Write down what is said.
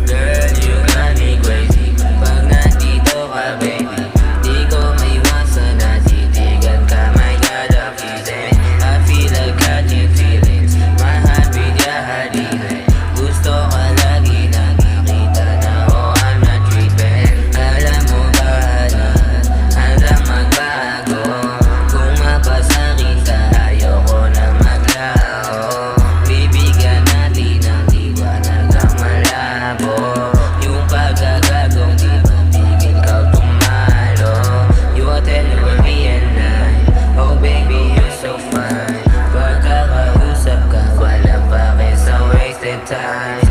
Girl, you got me crazy. Pag nandito ka, baby, di ko maiwasan na titigan ka. My God, I'm feeling, I feel like catching feelings. My heart beat ya halili. Gusto ka lagi nakikita na, oh, I'm not tripping. Alam mo ba na handang magbago? Kung mapasakin ka, ayoko na maglaho. Bibigyan natin ang liwanag ang malabo. Yung pagkagagong di mapigil ka tumalo. You are telling me and I, oh baby you're so fine. Pagkakausap ka, walang pake sa wasted time.